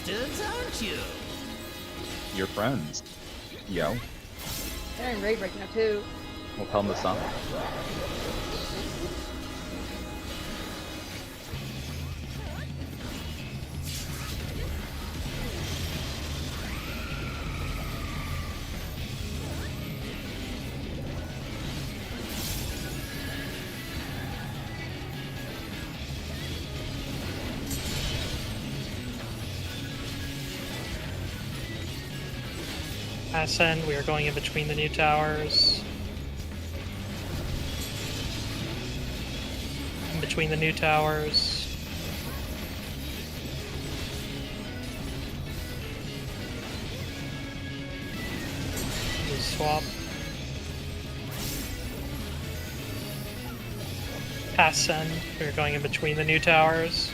bastards, aren't you? Your friends. Yo. They're in raid right now too. We'll tell them the song. Ascend, we are going in between the new towers. In between the new towers. We'll swap. Ascend, we are going in between the new towers.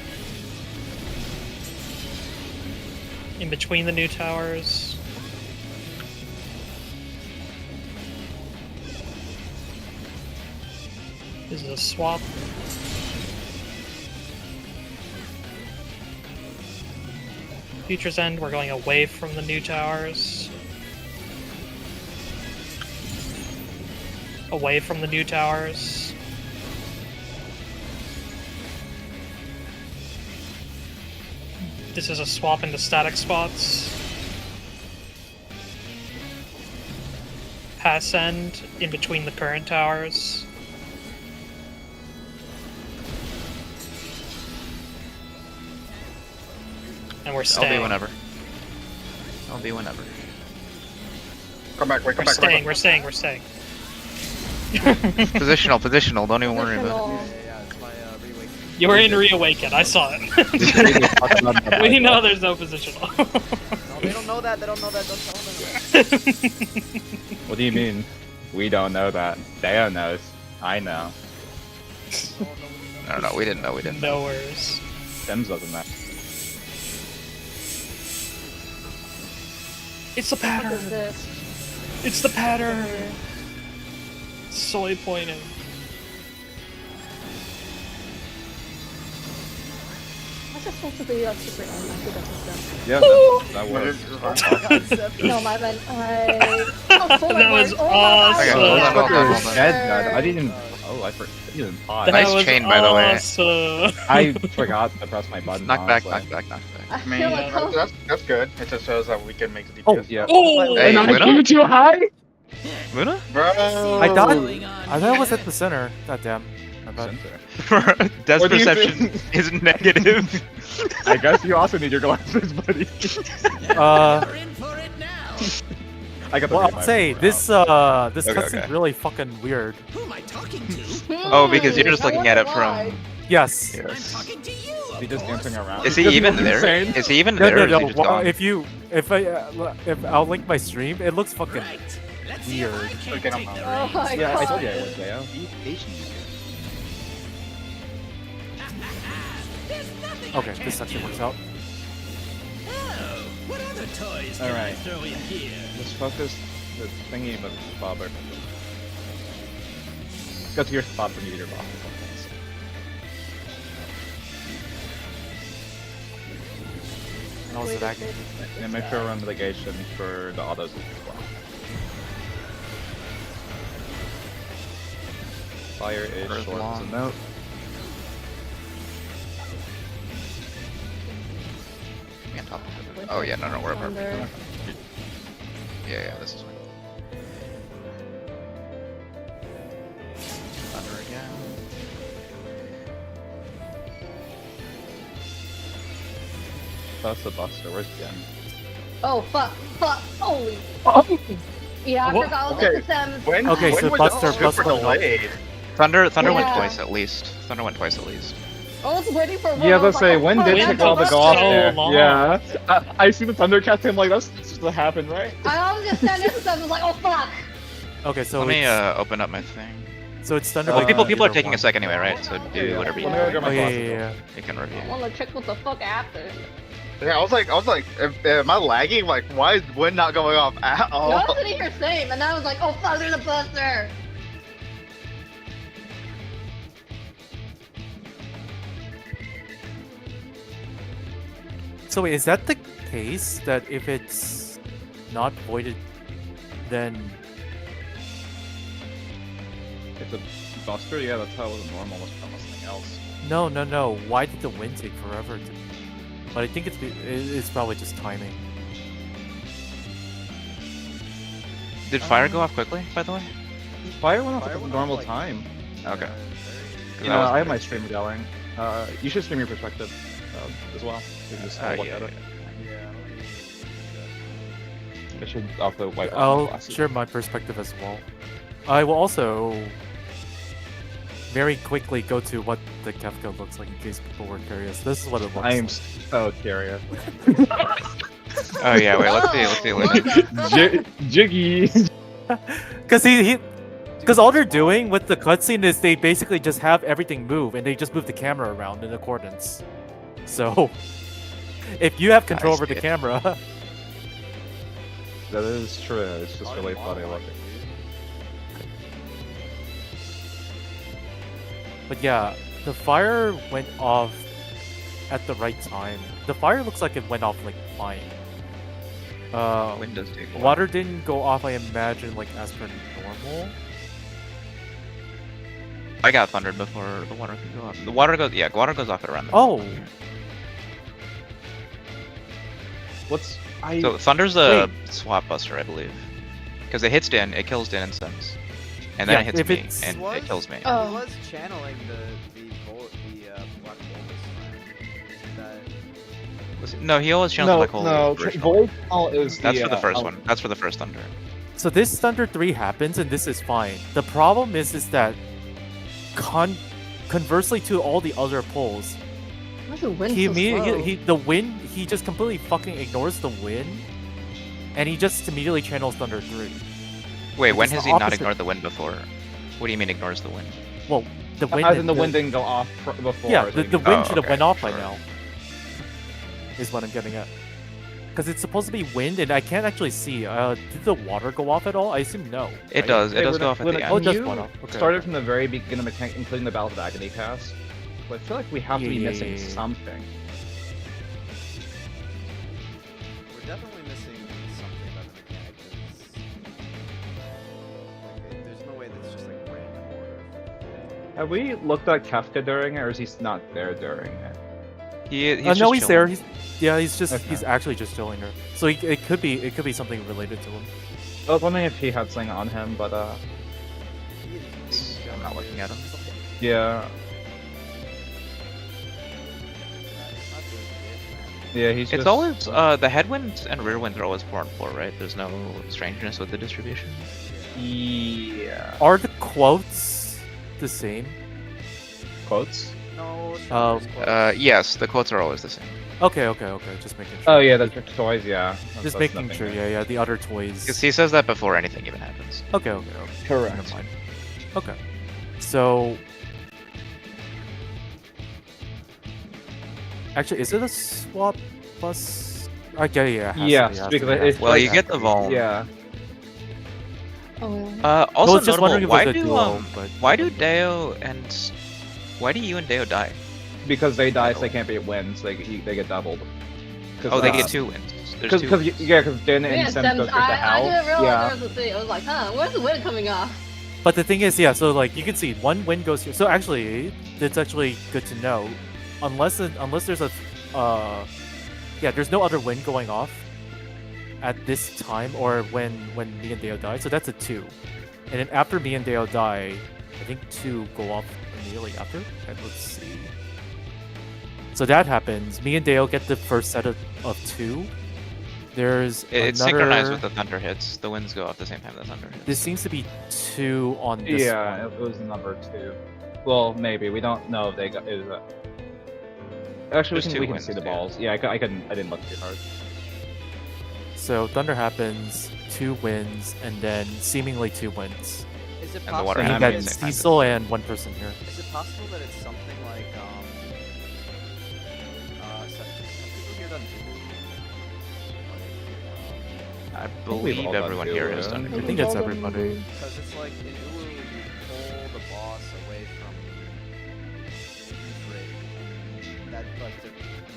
In between the new towers. This is a swap. Future's End, we're going away from the new towers. Away from the new towers. This is a swap into static spots. Pass End, in between the current towers. And we're staying. I'll be whenever. I'll be whenever. Come back, wait, come back, Staying, we're staying, we're staying. Positional, don't even worry about it. You were in Reawaken, I saw it. We know there's no positional. No, they don't know that, don't tell them. What do you mean? We don't know that. Deo knows. I know. No, we didn't know, No worries. Sims doesn't know. It's the pattern! What is this? It's the pattern! Soy pointing. What's this supposed to be a secret on my system? Yeah, that works. No, my bad. That was awesome! Hold on. I didn't even. Oh, I didn't pause. Nice chain, by the way. Awesome. I forgot to press my button. Knock back. I I feel mean, like that's good. It just shows that we can make the DPS. Oh, yeah. Oh! Hey, I Luna? threw it too high? Luna? Bro! I thought I was at the center. God damn. My bad. Death's What do you perception is negative. I guess you also need your glasses, buddy. You're in for it now. I got the Well, revive I'll say for this now. this Okay, cutscene's okay. really fucking weird. Who am I talking to? Oh, because you're just looking at it from... Yes. I'm Yes. talking to you. Is he just dancing around? Is he Does even look there? insane? Is he even No, there? no, Or is he no. just Well, gone? if I'll link my stream, it looks fucking Right. Let's see if I weird. can Okay, take I'm the Oh my Yeah, I told you I god. was Deo. Be patient. There's nothing Okay, I can't this actually do. works out. Oh, what other toys can I Alright. throw in here? Just focus the thingy with Bobber. Go to your spot for meteor box. How's it acting? And make sure we're on mitigation for the autos as well. Fire is Earth short as a long. note. Me on top of it. Oh yeah, no, we're perfect. Thunder. Yeah, this is fine. Thunder again. That's the Buster. Where's Jen? Oh fuck! Holy! Yeah, I What? forgot what Okay. the Sims. When, Okay, when so was Buster this plus super one up. delayed? Thunder went Yeah. twice at least. Thunder went twice at least. I was waiting for one. Yeah, I was let's say, like, oh, when fuck, did When it that's took all a to go off so there? long? Yeah. I see the Thundercats, I'm like, that's supposed to happen, right? I was just standing there, I was like, oh fuck! Okay, so Let me it's, open up my thing. so it's Thunder. Well, by people are either taking one. a sec anyway, right? So do Yeah, whatever you let me go get want. my Oh yeah, glasses. yeah. You can review. I wanna check what the fuck happened. Yeah, I was like, am I lagging? Like, why is wind not going off at I all? was sitting here same, and I was like, oh fuck, there's a Buster! So wait, is that the case that if it's not voided, then It's a buster. Yeah, that's how it was normal. Was from something else. no. Why did the wind take forever to? But I think it's probably just timing. Did fire go off quickly, by the way? Fire went off Fire at the went normal off, like, time. Okay. You know, I have my stream going. You should stream your perspective as well. You can just look Yeah, at it. Yeah. I should off the white. I'll glasses. share my perspective as well. I will also very quickly go to what the Kefka looks like in case people were curious. This is what it looks I am like. so curious. Oh yeah, wait, let's see Luna. Jiggy. Because all they're doing with the cutscene is they basically just have everything move and they just move the camera around in accordance. So if you have control I over the see it. camera, That is true. It's just really funny looking. but yeah, the fire went off at the right time. The fire looks like it went off like fine. Wind does take a while. Water didn't go off, I imagine, like as per normal. I got thundered before the water could go off. The water goes, yeah, water goes off at around. Oh, What's So thunder's a swap buster, I believe, because it hits Din, it kills Din and Sims, and then Yeah, it hits if me, it's- and it kills me. Oh. He was channeling the black bolt this time. No, he always channels Black Hole. originally. Void Call is That's the, for the first oh, one. That's for the first thunder. so this Thunder 3 happens and this is fine. The problem is that conversely to all the other pulls, Why is the wind he so immediately slow? the wind he just completely fucking ignores the wind, and he just immediately channels Thunder 3. Wait, It's when the has he not opposite. ignored the wind before? What do you mean ignores the wind? Well, the wind. As in the wind didn't go off before. Yeah, it's the like- wind Oh, should have okay, went off by sure. now. Is what I'm getting at. Because it's supposed to be wind, and I can't actually see. Did the water go off at all? I assume no. It right? does. It Hey, does Luna- go off at Luna, the Oh, it end. does you go off. Okay, started okay. from the very beginning of mechanic, including the Battle of Agony cast. But I feel like we have to be Yeah, missing yeah. something. We're definitely missing something about the mechanic. There's no way that's just like random order. Have we looked at Kefka during it, or is he not there during it? He's No, just he's there. chilling. He's Okay. he's actually just chilling her. So it could be something related to him. I was wondering if he had something on him, but I'm not looking at him. yeah, yeah, he's It's just... always the headwinds and rear winds are always 4 and 4, right? There's no strangeness with the distribution. Yeah. Are the quotes the same? Quotes? No, Yes, the quotes are always the same. Okay. Just making sure. Oh yeah, the toys, yeah. Just That's making nothing sure. new. Yeah. The other toys. Because he says that before anything even happens. Okay. Correct. Never mind. Okay. So. Actually, is it a swap bus? Okay, yeah. it has to be, Yes, has to because be, has it's to be. Well, you get the Volm. Yeah. Oh, I Also was just wondering notable, if it was a duo, but why do Deo and why do you and Deo die? Because they die, so they can't be wins. They get doubled. Oh, they get 2 wins. There's 2 Because wins. because Din and yeah, Sim Sims, go straight to I hell. didn't realize Yeah. there was a thing. I was like, huh, where's the wind coming off? But the thing is, yeah. So like you can see, one wind goes here. So actually, it's actually good to know, unless there's a, yeah, there's no other wind going off at this time or when me and Deo die. So that's a 2, and then after me and Deo die, I think 2 go off immediately after. And let's see. So that happens. Me and Deo get the first set of 2. There's It's another... synchronized with the thunder hits. The winds go off the same time the thunder hits. This seems to be 2 on this Yeah, one. it was number 2. Well, maybe we don't know if they got. Is actually, There's we 2 can wins, see the yeah. balls. Yeah, I didn't look too hard. So Thunder happens, 2 wins, and then seemingly 2 wins. Is it And the water I possible? think happens that's at the same time. Cecil and 1 person here. Is it possible that it's something like some people here done I we've believe all done everyone 2, here has yeah. done I it. think that's everybody. because it's like in Ulu you pull the boss away from Euphrates, and that like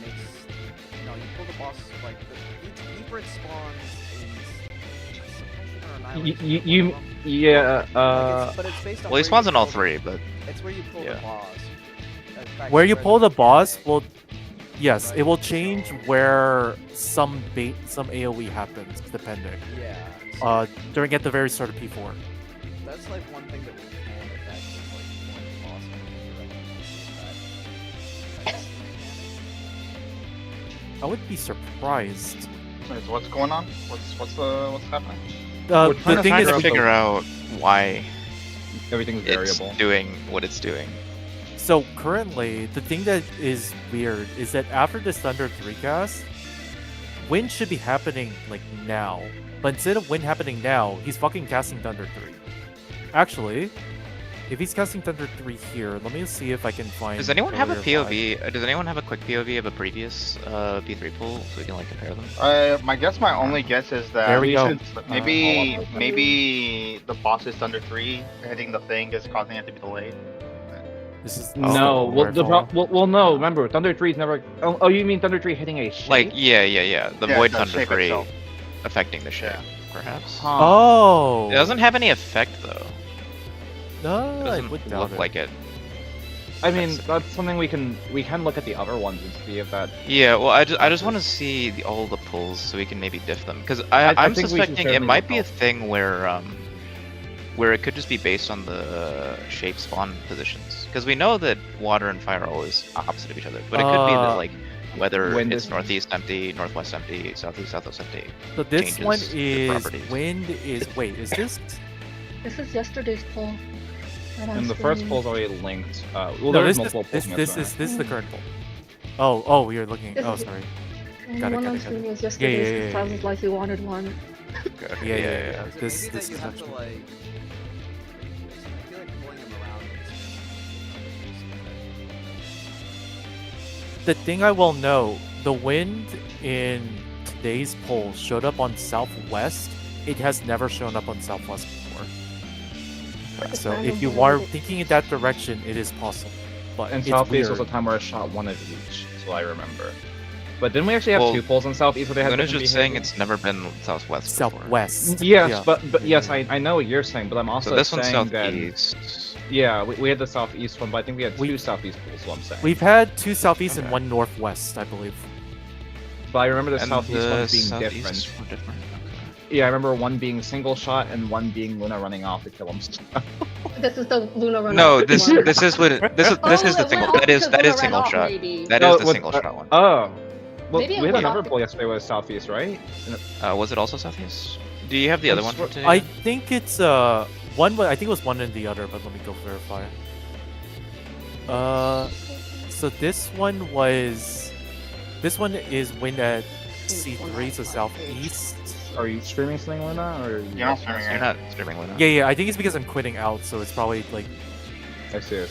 makes you pull the boss, like each bridge spawns a suppression or annihilation. Yeah. But it's based on. Well, he where spawns you in all pull three, but It's where you pull yeah. the boss. In fact, Where it's you pull the boss will. will, yes, it will change where some AOE happens depending. Yeah. During at the very start of P4. That's like one thing that we can affect is like pulling the boss in the I would be surprised. Wait, so what's going on? What's happening? We're The trying to thing is, figure out figure out why Everything's variable. it's doing what it's doing. so currently, the thing that is weird is that after this Thunder 3 cast, Wind should be happening like now. But instead of Wind happening now, he's fucking casting Thunder 3. Actually, if he's casting Thunder 3 here, let me see if I can find. Does anyone have a earlier POV? Does anyone have a quick POV of a previous P3 pool so we can like compare them? My only guess is that There we go. maybe the boss's Thunder 3 hitting the thing is causing it to be delayed. This is No, well, wonderful. well, no. Remember, Thunder 3 is never. Oh, you mean Thunder 3 hitting a shape? Like, yeah. The Yeah, Void the Thunder shape 3 itself. affecting the shape, Yeah. perhaps. Huh. Oh, It doesn't have any effect though. No, It I doesn't would look doubt like it. I mean, that's something we can look at the other ones and see if that. Yeah, well, I just want to see all the pulls so we can maybe diff them because I I'm think we should suspecting it certainly might look be a up. thing where it could just be based on the shape spawn positions because we know that water and fire are always opposite of each other, but it could be that like whether Wind it's is- northeast empty, northwest empty, southeast empty. So this one changes the is properties. Wind is wait, is this? This is yesterday's poll. that I'm And the first screening. poll's already linked. Well, No, there's this multiple is polls. this is the current poll. Oh, you're looking. This Oh, is- sorry. And Got the it, one got on it, got screen it. was yesterday's yeah, because yeah. sounded like you wanted one. Okay, Yeah. Is it This maybe that is you have to actually- like. I feel like pulling them around. The thing I will know, the wind in today's poll showed up on southwest. It has never shown up on southwest before. It's So random if you whenever are it- thinking in that direction, it is possible. But And it's Southeast weird. was a time where I shot one of each, so I remember. But didn't we actually have Well, two polls on Southeast where they had Luna's different just saying behavior? it's never been southwest. before. Southwest. Yes, Yeah. but yes, I know what you're saying, but I'm also So this one's saying that southeast. yeah, we had the Southeast one, but I think we had two Southeast polls. So I'm saying. We've had two southeast and Okay. one northwest, I believe. But I remember the And Southeast the ones being southeast different. were different. Okay. Yeah, I remember one being single shot and one being Luna running off to kill him. This is the Luna run. No, off this one. this is what this is Oh, the it single. went That is off that because is Luna ran single off, shot. maybe. That No, is the what- single shot one. Oh, well, Maybe it we had was another South- poll yesterday with Southeast, right? Was it also southeast? Do you have the I other one from swear- today? I think it's one. I think it was one and the other, but let me go verify. So this one was. This one is wind at C3, so southeast. Are you streaming something, Luna? Or You're not streaming You're it. not streaming Luna. Yeah. I think it's because I'm quitting out, so it's probably like. I see.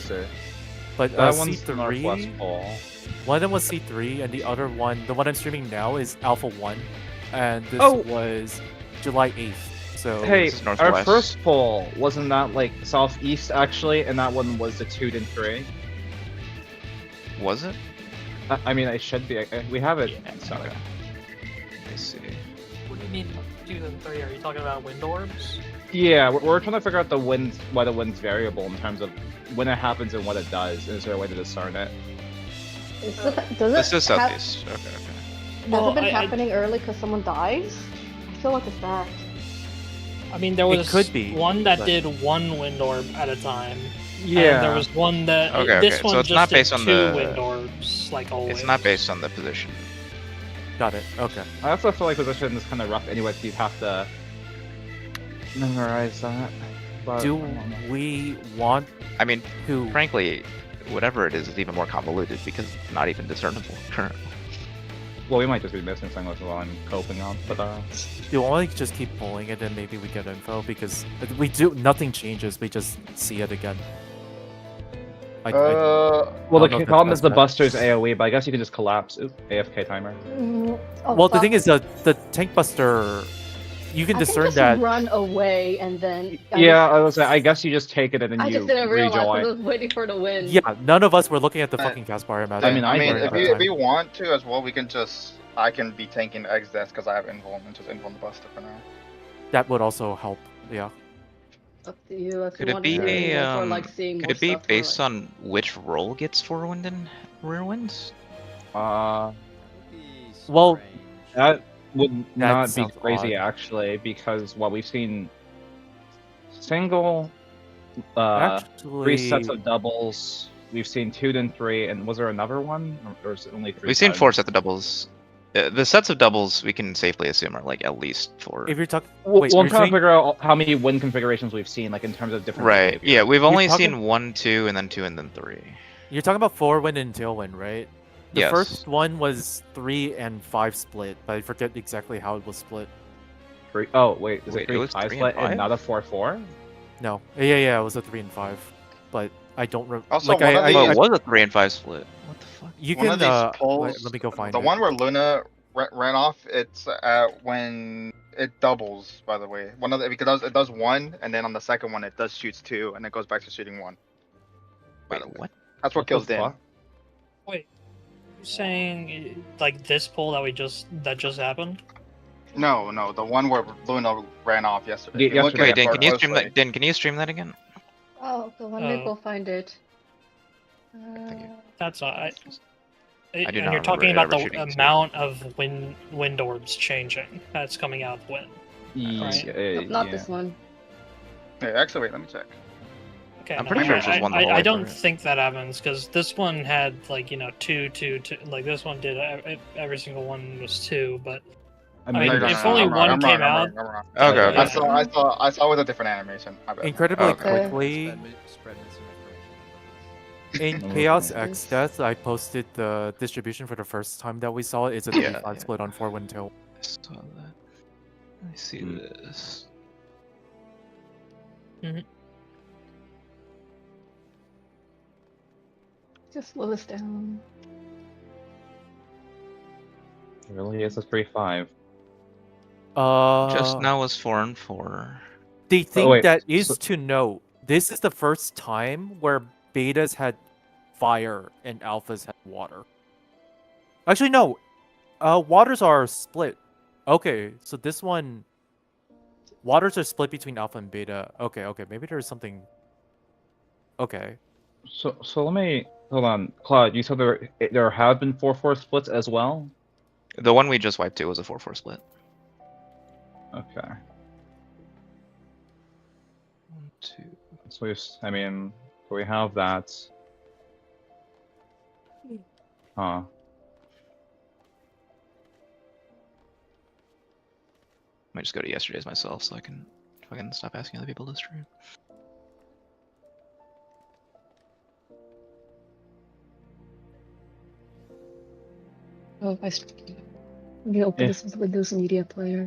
But That one's the C3. Northwest poll. One of them was C3, and the other one, the one I'm streaming now, is Alpha 1, and this Oh! was July 8th. So Hey, this is our Northwest. first poll wasn't that like Southeast actually, and that one was the 2 and 3. Was it? I mean, it should be. We have it. Okay. Let me see. What do you mean 2 and 3? Are you talking about wind orbs? Yeah, we're trying to figure out the wind, why the wind's variable in terms of when it happens and what it does. Is there a way to discern it? Does This it is hap- southeast. Okay. Has Well, it been I- happening early because someone dies? I feel like it's that. I mean, there It was could be, one that but- did one wind orb at a time. Yeah. And there was one that Okay, this okay, one so it's just not did based on 2 the- wind orbs, like always. It's not based on the position. got it. Okay. I also feel like position is kind of rough anyway, so you'd have to memorize that. But Do I don't know. we want I mean, to? frankly, whatever it is even more convoluted because it's not even discernible currently. Well, we might just be missing something while I'm coping on, but Do you want to just keep pulling it and maybe we get info because we do nothing changes. We just see it again. well, I the don't know if problem that's is the bad. Buster's AOE, but I guess you can just collapse. Oop, AFK timer. well, the thing is the tank buster, you can I discern can just that. run away and then. I guess you just take it and then I you just didn't realize 'cause I rejoin. was waiting for the win. Yeah, none of us were looking at the fucking cast bar. I mean, I mean, did if that you time. if you want to as well, we can just I can be tanking Eggs Death because I have Invul and just Invul the Buster for now. That would also help. Yeah. Up to you if Could you it want be to do a Invul for like seeing could more it be stuff or, based like... on which role gets Forewind and Rearwind? Uh, Would be Well, strange. that would That not be sounds crazy odd. actually, because what we've seen single, three sets Actually, of doubles. We've seen 2 then 3, and was there another one, or is it only 3? We've seen times? 4 sets of doubles. The sets of doubles we can safely assume are like at least 4. if you're talking, Well, wait, I'm you're trying to saying figure out how many win configurations we've seen, like in terms of different Right. behavior. Yeah, we've You're only talking- seen 1, 2, and then 2, and then 3. you're talking about Forewind and Tailwind, right? The Yes. first one was 3 and 5 split, but I forget exactly how it was split. 3. Oh wait, is Wait, it it 3 was 5 3 and split and 5? not a 4-4? No, yeah, it was a 3 and 5, but I don't remember. Also, Like, one of I, Oh, these- it was a 3 and 5 split. What the fuck? you One can of these wait, polls, let me go find the it. one where Luna ran off, it's when it doubles. By the way, one of the, because it does 1, and then on the second one it does shoots 2, and it goes back to shooting 1. By Wait, the way. what? That's what kills Din. Wait, you're saying like this poll that just happened? No, the one where Luna ran off yesterday. Yeah, If you look yesterday. at Wait, it Dan, more can you stream closely- that? Dan, can you stream that again? Oh, okay, let me Oh. go find it. Thank you. That's all right. do And not you're remember talking ever about the shooting two. amount of wind orbs changing that's coming out of the wind. Nope, not this one. Hey, actually, wait, let me check. Okay, I'm no, pretty sure it's just one the whole I way don't through. think that happens because this one had like two. Like this one did every single one was 2, but I mean, No, if only I'm wrong, one I'm came wrong, out. I'm wrong. Okay, Yeah. okay. I saw with a different animation. My bad. Incredibly Okay. quickly, Spread misinformation. in Chaos X Death, I posted the distribution for the first time that we saw it. It's a Yeah, 3-5 yeah. split on Forewind Tail. I saw that. I see Hmm. this. Just slow this down. Really, it's a 3-5. Just now was 4 and 4. The thing wait, that is so- to note, this is the first time where betas had fire and alphas had water. Actually, no. Waters are split. Okay, so this one... Waters are split between alpha and beta. Okay, maybe there's something... Okay. So let me hold on, Claude. You said there have been 4-4 splits as well. The one we just wiped to was a 4-4 split. Okay, 1, 2. so we have that. Huh. I might just go to yesterday's myself so I can fucking stop asking other people to stream. Oh, if I maybe open Yeah. this as Windows Media Player.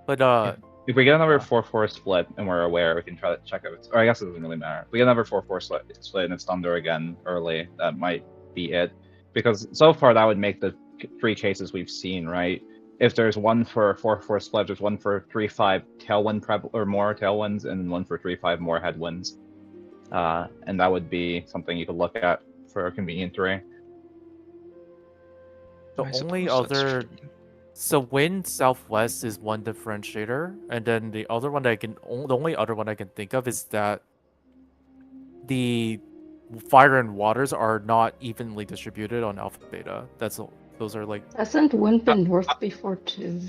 But, If we get another 4-4 split and we're aware, we can try to check if it's. Or I guess it doesn't really matter. If we get another 4-4 split and it's Thunder again early, that might be it. Because so far that would make the 3 cases we've seen, right? If there's one for 4-4 split, there's one for 3-5 tailwind or more tailwinds, and one for 3-5 more headwinds. And that would be something you could look at for a convenient 3. the I only suppose that's other... true. So wind southwest is one differentiator, and then the other one that the only other one I can think of is that the fire and waters are not evenly distributed on alpha and beta. Those are like Hasn't wind been north before too?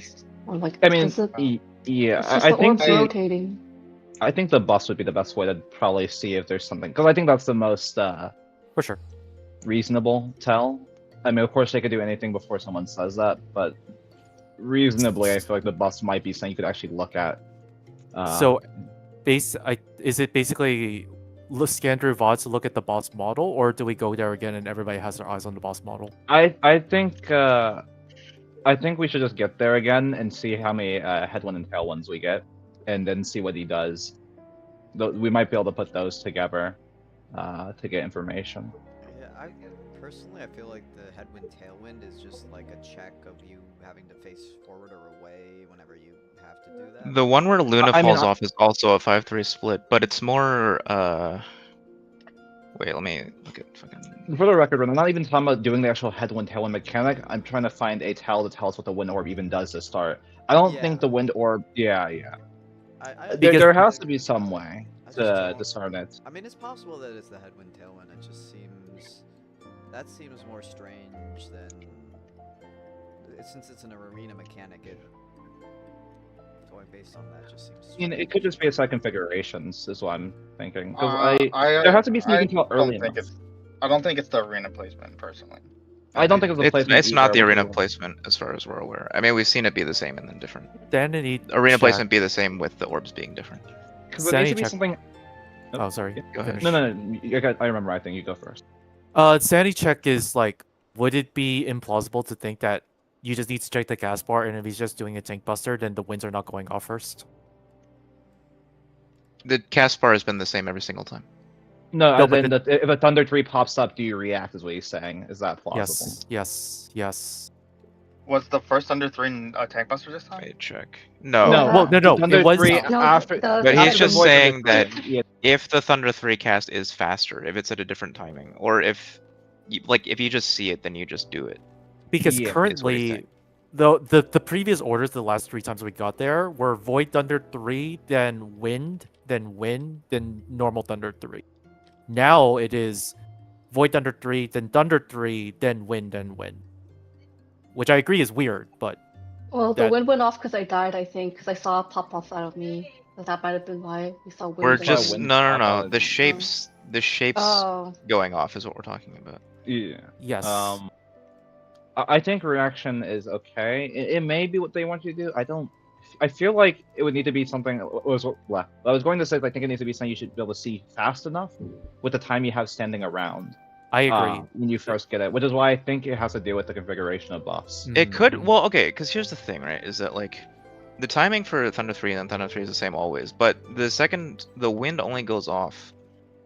Or like, I mean, does it, yeah, it's just I the think orbs rotating. I think the bus would be the best way to probably see if there's something, because I think that's the most for sure. reasonable tell. I mean, of course, they could do anything before someone says that, but reasonably, I feel like the bus might be something you could actually look at. So, is it basically scan through VODs to look at the boss model, or do we go there again and everybody has their eyes on the boss model? I think we should just get there again and see how many headwind and tailwinds we get, and then see what he does. We might be able to put those together to get information. Yeah, personally, I feel like the headwind tailwind is just like a check of you having to face forward or away whenever you have to do that. The one where Luna I mean, falls off is also a 5-3 split, but it's more Wait, let me look at fucking. For the record, I'm not even talking about doing the actual headwind tailwind mechanic. I'm trying to find a tell to tell us what the wind orb even does to start. I don't Yeah. think the wind orb. Yeah. I Because- There has to be some way I just to don't- discern it. I mean, it's possible that it's the headwind tailwind. It just seems that seems more strange than since it's an arena mechanic. It going based on that just seems. I mean, it could just be a set configurations, is what I'm thinking. Because I there has to be something I you can tell early don't think enough. I don't think it's the arena placement personally. I don't think it's the placement. It's not the either, arena because- placement as far as we're aware. I mean, we've seen it be the same and then different. Sanity Arena check. placement be the same with the orbs being different. Because there needs to be check. something. Oh, sorry. Go ahead. Finish. No. I remember. I think you go first. Sanity check is like, would it be implausible to think that you just need to check the gas bar, and if he's just doing a tank buster, then the winds are not going off first? The cast bar has been the same every single time. No, No, as but in if a Thunder 3 pops up, do you react? Is what he's saying. Is that plausible? Yes. Was the first under 3 tank buster this time? Wait, check. No. No, Well, no, Thunder it was- 3 No, after. the- But after he's just Void Thunder saying 3, that yeah, if the Thunder 3 cast is faster, if it's at a different timing, or if if you just see it, then you just do it. Because Yeah, is what he's currently, saying. the previous orders, the last 3 times we got there, were Void Thunder 3, then Wind, then normal Thunder 3. Now it is Void Thunder 3, then Thunder 3, then Wind, then Wind. Which I agree is weird, but Well, the that- wind went off because I died, I think, because I saw it pop off out of me. So that might have been why we saw wind. We're and just wind no. pop The out. shapes Oh, going off is what we're talking about. yeah. yes. I think reaction is okay. It may be what they want you to do. I feel like it would need to be something. What was left? I was going to say I think it needs to be something you should be able to see fast enough with the time you have standing around. I agree. When you first get it, which is why I think it has to do with the configuration of buffs. It could. Mhm. Well, okay, because here's the thing, right? Is that like the timing for Thunder 3 and Thunder 3 is the same always, but the wind only goes off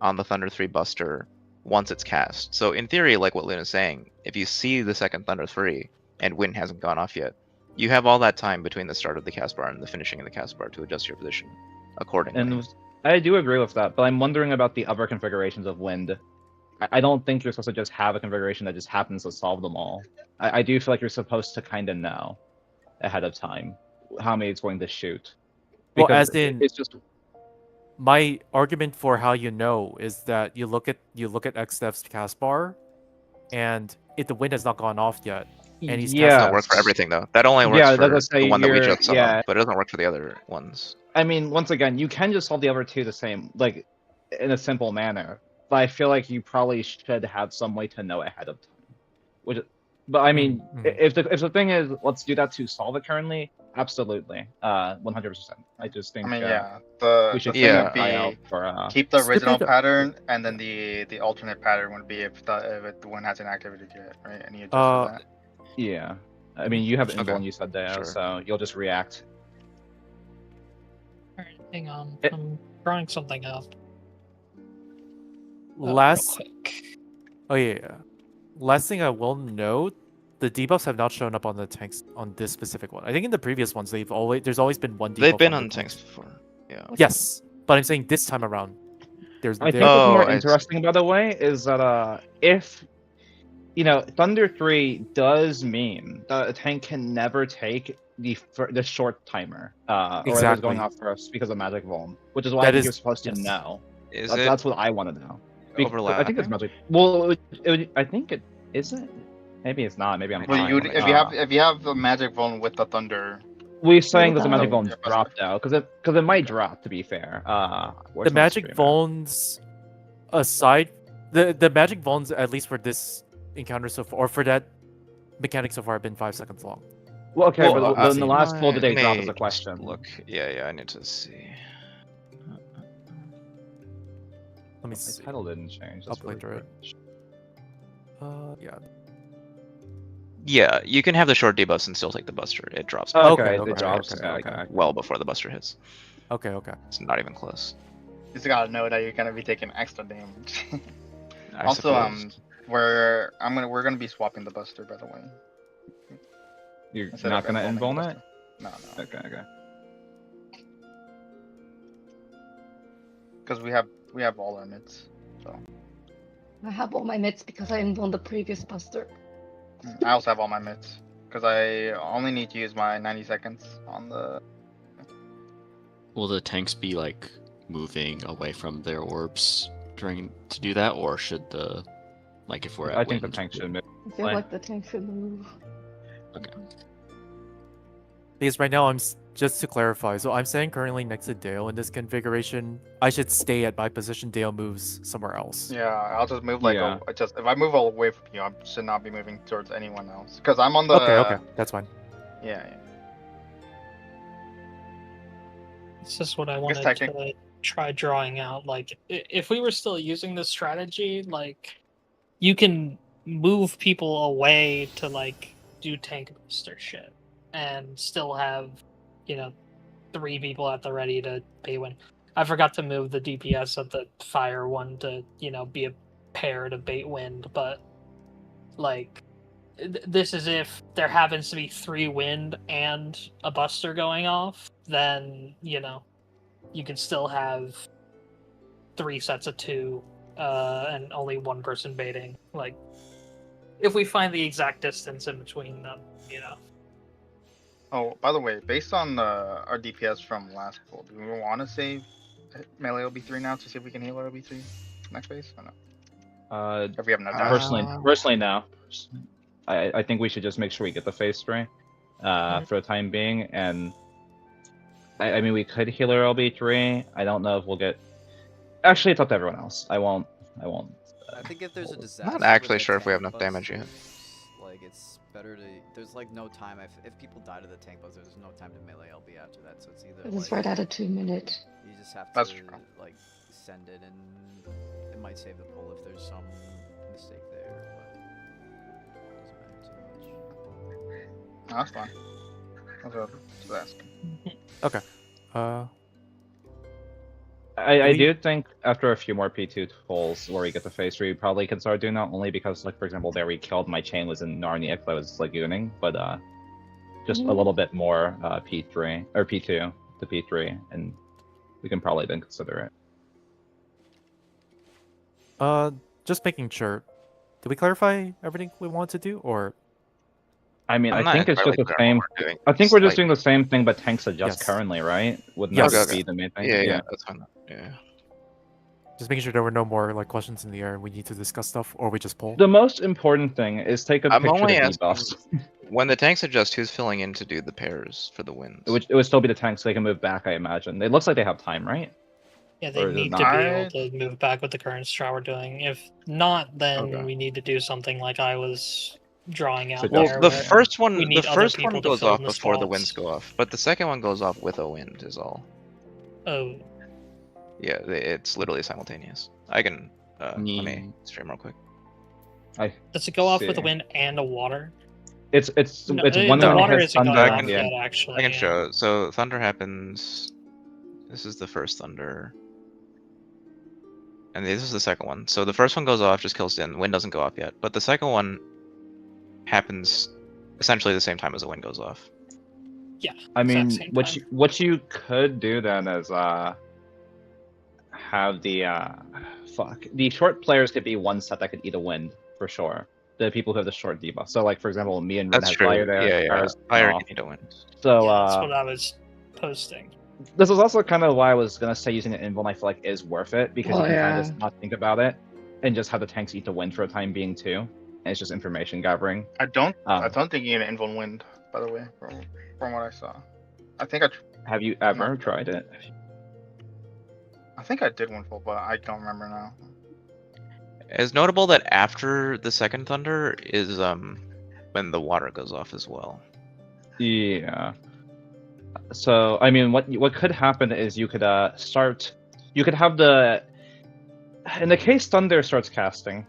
on the Thunder 3 buster once it's cast. So in theory, like what Lynn is saying, if you see the second Thunder 3 and wind hasn't gone off yet, you have all that time between the start of the cast bar and the finishing of the cast bar to adjust your position accordingly. And I do agree with that, but I'm wondering about the other configurations of wind. I don't think you're supposed to just have a configuration that just happens to solve them all. I do feel like you're supposed to kind of know ahead of time how many it's going to shoot. Well, Because as in- it's just My argument for how you know is that you look at XDev's cast bar, and if the wind has not gone off yet, and he's That doesn't work for everything though. That only works Yeah, for that's what I say, the one that we you're- just saw, yeah. but it doesn't work for the other ones. I mean, once again, you can just solve the other two the same, like in a simple manner. But I feel like you probably should have some way to know ahead of time. But I mean, Mhm. if the thing is, let's do that to solve it currently. Absolutely, 100%. I just think I mean, we the should thing Yeah. would keep an eye be out for. keep the Stupid- original pattern, and then the alternate pattern would be if the one hasn't activated yet, right? And you adjust for that. Yeah, I mean, you have Okay. info and you said that, Sure. so you'll just react. Alright, hang on. It- I'm drawing something up. Real last quick. last thing I will note, the debuffs have not shown up on the tanks on this specific one. I think in the previous ones there's always been one debuff. They've been the on tanks before. Yeah. Yes, but I'm saying this time around, there's I think there- Oh, what's more I see. interesting, by the way, is that if Thunder 3 does mean that a tank can never take the short timer, or whatever's Exactly. going off first because of Magic Vuln, which is why I That think is- you're supposed to yes. know. Is That's what I want to know. overlap? I think it's Magic. Well, I think it is it. Maybe it's not. Maybe I'm. Well, lying. you if you have the magic vuln with the thunder, We're saying that the Magic Oh. Vuln dropped out because it might drop. To be fair, the Magic Vulns, aside the Magic Vulns, at least for this encounter so far, or for that mechanic so far, have been 5 seconds long. Well, okay, Well, but in the last poll, did they Let drop me as a just question? Look, yeah, I need to see. Let me My see. title didn't change. I'll That's play really through it. strange. Yeah. Yeah, you can have the short debuffs and still take the buster. It drops Oh, Okay, okay, okay, it drops. okay, okay. well before the buster hits. Okay. It's not even close. you just gotta know that you're gonna be taking extra damage. I Also, suppose. we're gonna be swapping the buster, by the way. You're Instead not of gonna invulning the invuln it? buster. No, Okay. because we have all limits. So I have all my mitts because I am on the previous buster. I also have all my mitts because I only need to use my 90 seconds on the. Will the tanks be like moving away from their orbs during to do that, or should the like if we're at I think the wind, tank should move. I feel Why? like the tank should move. Okay. Because right now just to clarify, so I'm standing currently next to Dale in this configuration. I should stay at my position. Dale moves somewhere else. Yeah, I'll just move like Yeah. just if I move all away from you, I should not be moving towards anyone else because I'm on the. Okay, that's fine. Yeah. This is what I wanted technic- to try drawing out. Like, if we were still using this strategy, like, you can move people away to like do tank booster shit, and still have, 3 people at the ready to pay win. I forgot to move the DPS of the fire one to, be a pair to bait wind, but like, this is if there happens to be 3 wind and a buster going off, then you can still have 3 sets of 2 and only 1 person baiting. Like, if we find the exact distance in between them, Oh, by the way, based on our DPS from last pool, do we want to save melee OB3 now to see if we can heal our OB3 next phase? Or no? If we have no time. Personally, no. I think we should just make sure we get the phase 3 for the time being, and I mean we could heal our LB3. I don't know if we'll get. Actually, it's up to everyone else. I won't. I think if there's a disaster. Not with actually the sure if we have tank enough damage yet. busters, Like it's better to. There's like no time. If people die to the tank buster, there's no time to melee LB after that. So it's either. It is like, right at a 2 minute. You just have That's to true. like send it, and it might save the pull if there's some mistake there. But doesn't matter too much. No, that's fine. That's what I was asking. Okay. I We- do think after a few more P2 pulls where we get the phase 3, we probably can start doing that only because, like, for example, there we killed my chain was in Narnia because I was lagooning, but just a little bit more P3 or P2 to P3, and we can probably then consider it. Just making sure. Did we clarify everything we want to do, or I mean, I'm I not think it's just entirely the clear on same. what we're doing. I think It's we're just like- doing the same thing, but tanks adjust Yes. currently, right? Wouldn't Yes. that Okay, be the main thing? Yeah, that's fine. Yeah. just making sure there were no more like questions in the air and we need to discuss stuff, or we just pull? The most important thing is take a I'm picture of only the asking- debuffs. When the tanks adjust, who's filling in to do the pairs for the wins? It would still be the tanks, so they can move back, I imagine. It looks like they have time, right? Yeah, they Or is it need to not? be able to move back with the current strat we're doing. If not, then Okay. we need to do something like I was drawing out So Well, there. the where first one, we the need other first people one to goes fill off in the before the slots. winds go off, but the second one goes off with a wind is all. Oh, Yeah, it's literally simultaneous. I can let me Mm. stream real quick. does it go off with a see. wind and a water? It's No, one the when it water hits isn't thunder going I off can- and yet, yeah. actually. I can yeah. show. So thunder happens. This is the first thunder. And this is the second one. So the first one goes off, just kills Din. Wind doesn't go off yet. But the second one happens essentially the same time as the wind goes off. I mean, same what time. you could do then is have the the short players could be one set that could eat a wind for sure. The people who have the short debuff. So like for example, me and Rin That's have true. fire there. Yeah. Kara's Fire off. can eat a wind. So Yeah, that's what I was posting. this is also kind of why I was gonna say using an invuln I feel like is worth it because Oh, you can kind yeah. of just not think about it and just have the tanks eat the wind for a time being too. And it's just information gathering. I don't Um, think you can invuln wind, by the way, from what I saw. I think Have you ever tried it? I did one full, but I don't remember now. It's notable that after the second thunder is when the water goes off as well. Yeah. So I mean, what could happen is you could you could have in the case thunder starts casting,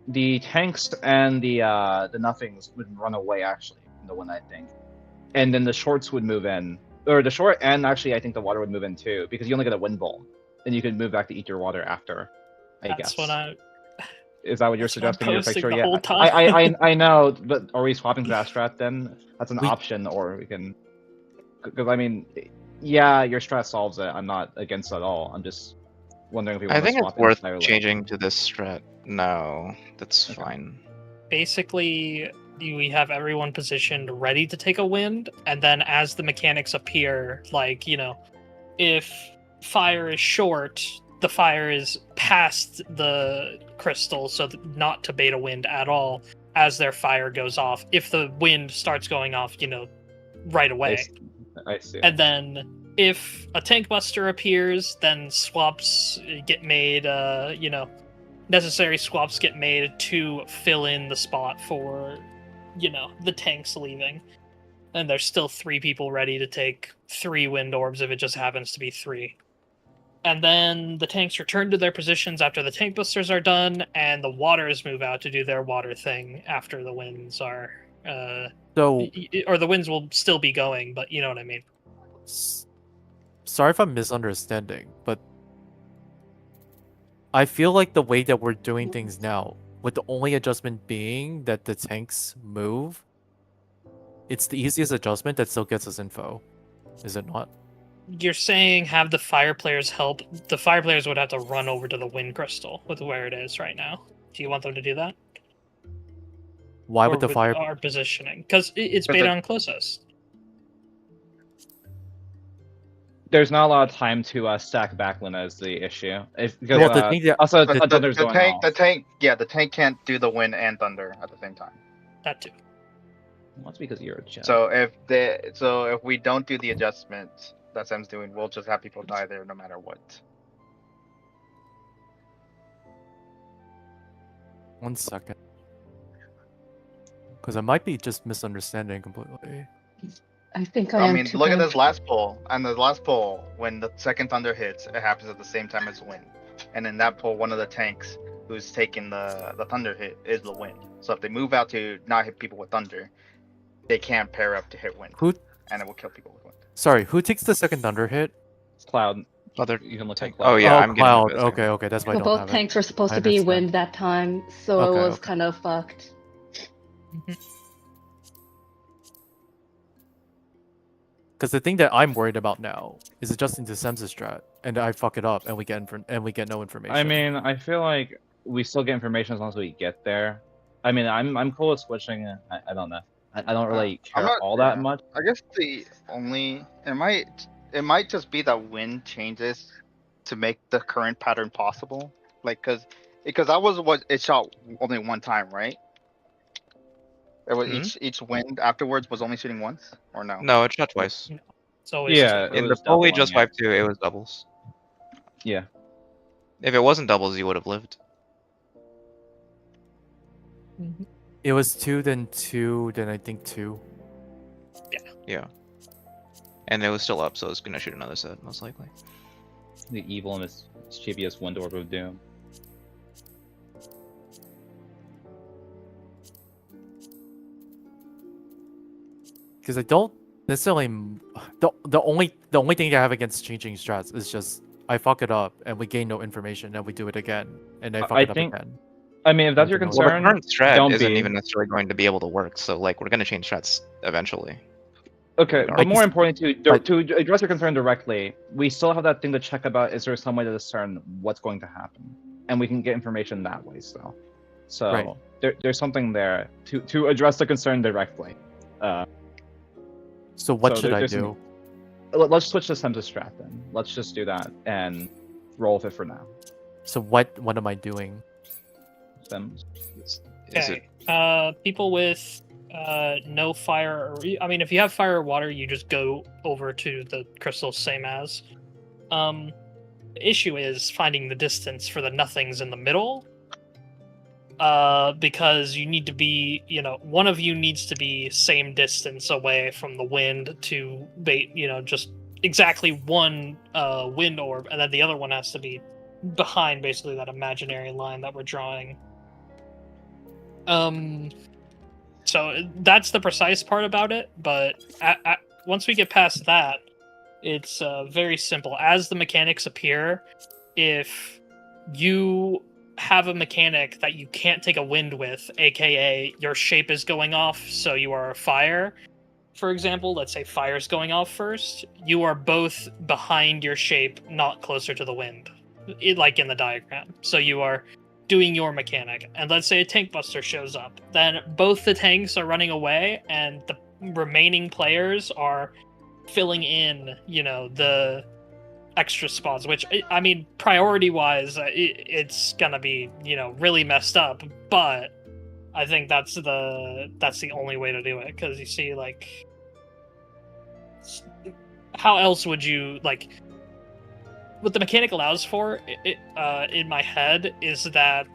the tanks and the nothings would run away actually from the wind, I think, and then the shorts would move in, or the short and actually I think the water would move in too because you only get a wind bolt, and you could move back to eat your water after. I That's guess. what I. Is that what you're That's what I'm suggesting in your posting picture? the Yeah, whole time. I know, but are we swapping to that strat then? That's an We- option, or we can. Because I mean, yeah, your strat solves it. I'm not against it at all. I'm just wondering if we I want to think swap it's worth entirely. changing to this strat. No, that's Okay. fine. Basically, we have everyone positioned ready to take a wind, and then as the mechanics appear, like, if fire is short, the fire is past the crystal, so not to bait a wind at all as their fire goes off. If the wind starts going off, right away. I see. And then if a tank buster appears, then swaps get made, necessary swaps get made to fill in the spot for, the tanks leaving. And there's still 3 people ready to take 3 wind orbs if it just happens to be 3. And then the tanks return to their positions after the tank busters are done, and the waters move out to do their water thing after the winds are. So, Or the winds will still be going, but you know what I mean. sorry if I'm misunderstanding, but I feel like the way that we're doing things now, with the only adjustment being that the tanks move, it's the easiest adjustment that still gets us info. Is it not? You're saying have the fire players help. The fire players would have to run over to the wind crystal with where it is right now. Do you want them to do that? Why Or would the with fire... our positioning? Because it's But beta the- on closest. There's not a lot of time to stack backline is the issue. Because, Well, the thing that... also, The, the thunder's going tank, off. the tank can't do the wind and thunder at the same time. That too. Well, that's because you're a jet. So if we don't do the adjustment that Sam's doing, we'll just have people die there no matter what. 1 second. Because I might be just misunderstanding completely. I think I I am mean, too. look at Ben. this last pull. And the last pull, when the second thunder hits, it happens at the same time as wind. And in that pull, one of the tanks who's taking the thunder hit is the wind. So if they move out to not hit people with thunder, they can't pair up to hit wind, Who... and it will kill people with wind. Sorry, who takes the second thunder hit? Cloud. Other You can look at tank. Cloud. Oh yeah, oh, I'm getting Cloud. it. Okay, okay, that's why I So don't both have tanks were supposed I to be understand. wind that time, so Okay, it was okay. kind of fucked. Because the thing that I'm worried about now is adjusting to Sem's strat, and I fuck it up, and we get no information. I mean, I feel like we still get information as long as we get there. I mean, I'm cool with switching. I don't know. I don't really I'm care not- all that yeah. much. I guess it might just be that wind changes to make the current pattern possible. Like, because that was what it shot only one time, right? It was each wind afterwards was only shooting once, or no? No, it shot twice. It's always Yeah, two. it In the was pull we doubling, just yeah. wiped to, it was doubles. Yeah. If it wasn't doubles, you would have lived. it was 2, then 2, then I think 2. Yeah. And it was still up, so it's gonna shoot another set, most likely. The evil and mischievous wind orb of doom. Because I don't necessarily the only thing I have against changing strats is just I fuck it up and we gain no information and we do it again and I fuck I it up think- again. I mean, if that's your Well, Well, the concern, current strat don't isn't be. even necessarily going to be able to work, so like we're gonna change strats eventually. Okay, I but more just- importantly, but- to address your concern directly, we still have that thing to check about. Is there some way to discern what's going to happen, and we can get information that way still. So Right. there's something there to address the concern directly. So what So should I there's do? Let's switch to Sem's strat then. Let's just do that and roll with it for now. So what am I doing? Sims. Is Okay. it People with no fire, I mean, if you have fire or water, you just go over to the crystals, same as. The issue is finding the distance for the nothings in the middle. Because you need to be, one of you needs to be same distance away from the wind to bait, just exactly one wind orb, and then the other one has to be behind basically that imaginary line that we're drawing. So that's the precise part about it, but once we get past that, it's very simple. As the mechanics appear, if you have a mechanic that you can't take a wind with, aka your shape is going off, so you are a fire, for example, let's say fire's going off first, you are both behind your shape, not closer to the wind. like in the diagram. So you are doing your mechanic, and let's say a tank buster shows up. Then both the tanks are running away, and the remaining players are filling in, the extra spots. Which, I mean, priority-wise, it's gonna be, really messed up. But I think that's the only way to do it, because you see, like, how else would you like? What the mechanic allows for, in my head, is that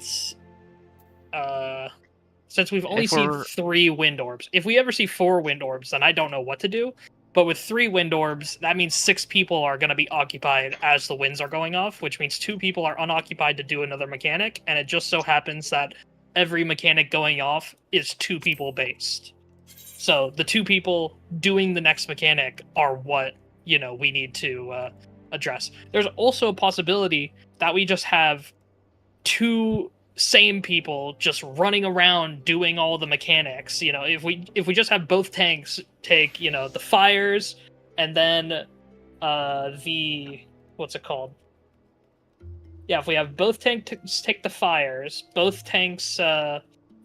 since we've only seen 3 wind orbs, if we ever see 4 wind orbs, then I don't know what to do. But with 3 wind orbs, that means 6 people are going to be occupied as the winds are going off, which means 2 people are unoccupied to do another mechanic, and it just so happens that every mechanic going off is 2 people based. So the 2 people doing the next mechanic are what, we need to address. There's also a possibility that we just have 2 same people just running around doing all the mechanics. If we just have both tanks take, the fires, and then the what's it called? Yeah, if we have both tanks take the fires, both tanks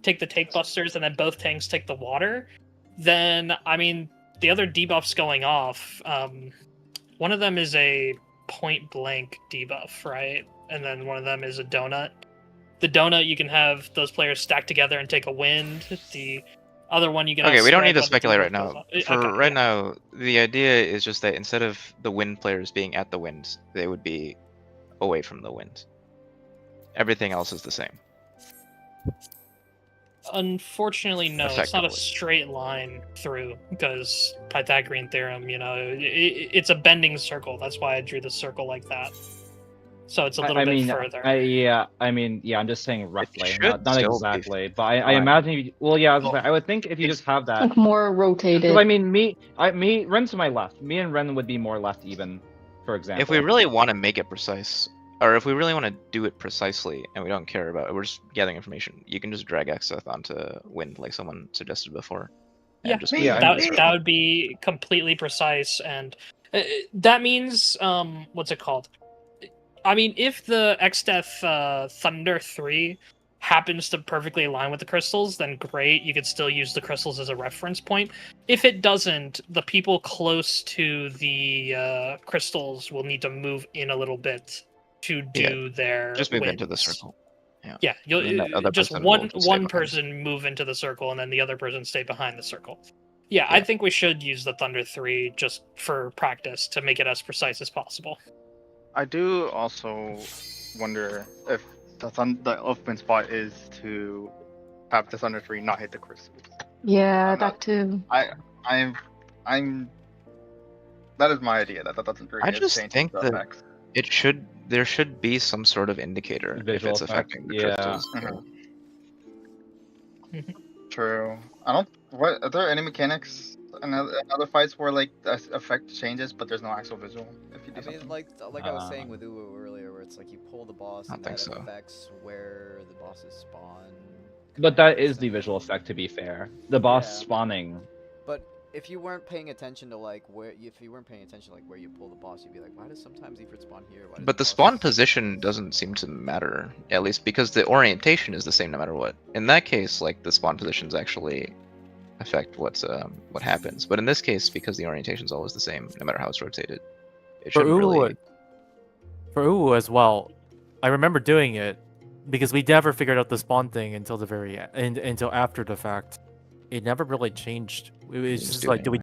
take the tank busters, and then both tanks take the water, then I mean the other debuffs going off. One of them is a point blank debuff, right? And then one of them is a donut. The donut, you can have those players stack together and take a wind. The other one, you can. Okay, we don't need to strike speculate when right the debuff now. goes For off. Okay, right yeah. now, the idea is just that instead of the wind players being at the wind, they would be away from the wind. Everything else is the same. Unfortunately, no. It's not a Effectively. straight line through, because Pythagorean theorem, it's a bending circle. That's why I drew the circle like that. So it's a little bit further. I'm just saying roughly, should not still be exactly. But I fine. imagine, I would think if you just have that. Like more rotated. Because I mean, Ren's to my left. Me and Ren would be more left even, for example. If we really want to make it precise, or if we really want to do it precisely, and we don't care about it, we're just gathering information, you can just drag Exeth onto wind, like someone suggested before. And Yeah, just that would be completely precise, and that means what's it called? I mean, if the XDeath Thunder 3 happens to perfectly align with the crystals, then great. You could still use the crystals as a reference point. If it doesn't, the people close to the crystals will need to move in a little bit to do their just move winds. into the circle. Yeah, And that other just person one will stay behind. person move into the circle, and then the other person stay behind the circle. Yeah, I think we should use the Thunder 3 just for practice to make it as precise as possible. I do also wonder if the open spot is to have the Thunder 3 not hit the crystals. Yeah, that too. I'm that is my idea. That doesn't really I just change think the that effects. there should be some sort of indicator Visual if it's effect, affecting the yeah. crystals. True. Are there any mechanics in other fights where like the effect changes but there's no actual visual? If you do I mean, something? like I was saying with Uwu earlier, where it's like you pull the boss I and think that so. affects where the bosses spawn. But that is the visual effect, to be fair. The boss Yeah. spawning. But if you weren't paying attention to like where you pull the boss, you'd be like, why does sometimes Ifrit spawn here? Why does But the boss spawn position doesn't seem to matter, at least because the orientation is the same no matter what. In that case, like the spawn positions actually affect what happens. But in this case, because the orientation is always the same no matter how it's rotated, it For shouldn't Uwu, really. for Uwu as well, I remember doing it because we never figured out the spawn thing until the very end, until after the fact. It never really changed. It was Just just do like, it do we